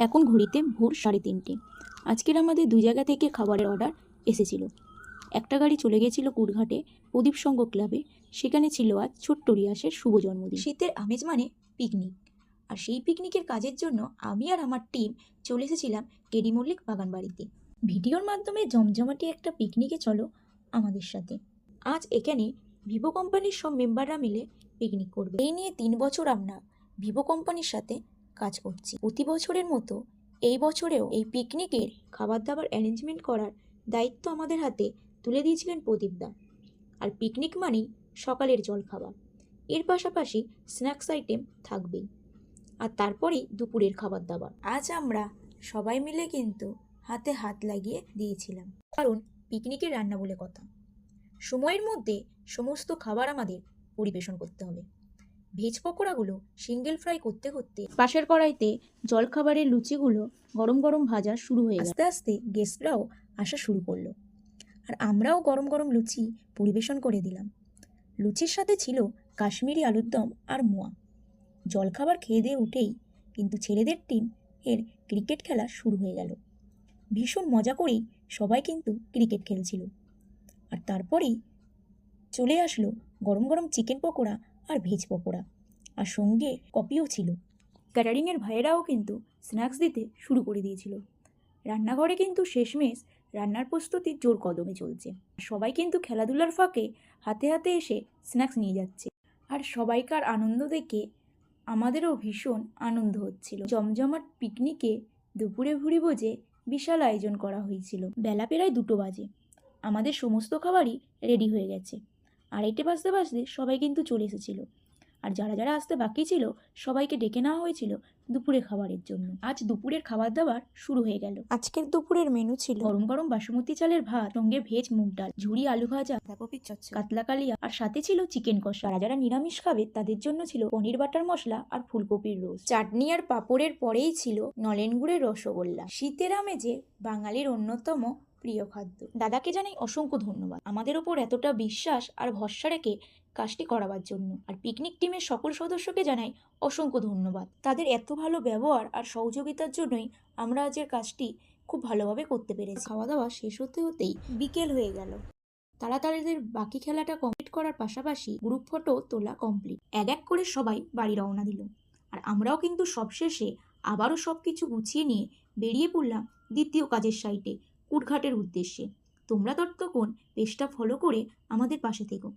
এখন ঘড়িতে ভোর 3:30। আজকের আমাদের 2 জায়গা থেকে খাবারের অর্ডার এসেছিল। একটা গাড়ি চলে গেছিল কুটঘাটে প্রদীপ সংঘ ক্লাবে, সেখানে ছিল আজ ছোট্ট রিয়াসের শুভ জন্মদিন। শীতের আমেজ মানে পিকনিক, আর সেই পিকনিকের কাজের জন্য আমি আর আমার টিম চলে এসেছিলাম কেডি মল্লিক বাগান বাড়িতে। ভিডিওর মাধ্যমে জমজমাটি একটা পিকনিকে চলো আমাদের সাথে। আজ এখানে ভিভো কোম্পানির সব মেম্বাররা মিলে পিকনিক করবে। এই নিয়ে 3 বছর আমরা ভিভো কোম্পানির সাথে কাজ করছি। প্রতি বছরের মতো এই বছরেও এই পিকনিকের খাবার দাবার অ্যারেঞ্জমেন্ট করার দায়িত্ব আমাদের হাতে তুলে দিয়েছিলেন প্রদীপদা। আর পিকনিক মানেই সকালের জলখাবার, এর পাশাপাশি স্ন্যাক্স আইটেম থাকবেই, আর তারপরেই দুপুরের খাবার দাবার। আজ আমরা সবাই মিলে কিন্তু হাতে হাত লাগিয়ে দিয়েছিলাম, কারণ পিকনিকের রান্না বলে কথা, সময়ের মধ্যে সমস্ত খাবার আমাদের পরিবেশন করতে হবে। ভেজ পকোড়াগুলো সিঙ্গেল ফ্রাই করতে করতে পাশের কড়াইতে জলখাবারের লুচিগুলো গরম গরম ভাজা শুরু হয়ে গেল। আস্তে আস্তে গেস্টরাও আসা শুরু করলো, আর আমরাও গরম গরম লুচি পরিবেশন করে দিলাম। লুচির সাথে ছিল কাশ্মীরি আলুর দম আর মোয়া। জলখাবার খেয়ে দিয়ে উঠেই কিন্তু ছেলেদের টিম এর ক্রিকেট খেলা শুরু হয়ে গেল। ভীষণ মজা করেই সবাই কিন্তু ক্রিকেট খেলছিল। আর তারপরেই চলে আসলো গরম গরম চিকেন পকোড়া আর ভেজ পকোড়া, আর সঙ্গে কফিও ছিল। ক্যাটারিংয়ের ভাইয়েরাও কিন্তু স্ন্যাক্স দিতে শুরু করে দিয়েছিল। রান্নাঘরে কিন্তু শেষমেশ রান্নার প্রস্তুতি জোর কদমে চলছে। সবাই কিন্তু খেলাধুলার ফাঁকে হাতে হাতে এসে স্ন্যাক্স নিয়ে যাচ্ছে, আর সবাইকার আনন্দ দেখে আমাদেরও ভীষণ আনন্দ হচ্ছিল। জমজমাট পিকনিকে দুপুরে ভুরিভোজে বিশাল আয়োজন করা হয়েছিল। বেলা প্রায় 2টো বাজে, আমাদের সমস্ত খাবারই রেডি হয়ে গেছে। 2:30 বাজতে বাজতে সবাই কিন্তু চলে এসেছিল, আর যারা যারা আসতে বাকি ছিল সবাইকে ডেকে নেওয়া হয়েছিল দুপুরে খাবারের জন্য। আজ দুপুরের খাবার দাবার শুরু হয়ে গেল। আজকের দুপুরের মেনু ছিল গরম গরম বাসমতি চালের ভাত, সঙ্গে ভেজ মুগ ডাল, ঝুরি আলু ভাজা, বাঁধাকপির চচ্চড়ি, কাতলা কালিয়া, আর সাথে ছিল চিকেন কষা। যারা যারা নিরামিষ খাবে তাদের জন্য ছিল পনির বাটার মশলা আর ফুলকপির রোস্ট। চাটনি আর পাঁপড়ের পরেই ছিল নলেন গুড়ের রসগোল্লা। শীতের আমেজে বাঙালির অন্যতম প্রিয় খাদ্য। দাদাকে জানাই অসংখ্য ধন্যবাদ আমাদের ওপর এতটা বিশ্বাস আর ভরসা রেখে কাজটি করাবার জন্য। আর পিকনিক টিমের সকল সদস্যকে জানাই অসংখ্য ধন্যবাদ। তাদের এত ভালো ব্যবহার আর সহযোগিতার জন্যই আমরা আজকের কাজটি খুব ভালোভাবে করতে পেরেছি। খাওয়া দাওয়া শেষ হতে হতেই বিকেল হয়ে গেল। তারা তাদের বাকি খেলাটা কমপ্লিট করার পাশাপাশি গ্রুপ ফটো তোলা কমপ্লিট। এক এক করে সবাই বাড়ি রওনা দিল, আর আমরাও কিন্তু সবশেষে আবারও সব কিছু গুছিয়ে নিয়ে বেরিয়ে পড়লাম দ্বিতীয় কাজের সাইটে কুটঘাটের উদ্দেশ্যে। তোমরা ততক্ষণ পেজটা ফলো করে আমাদের পাশে থেকো।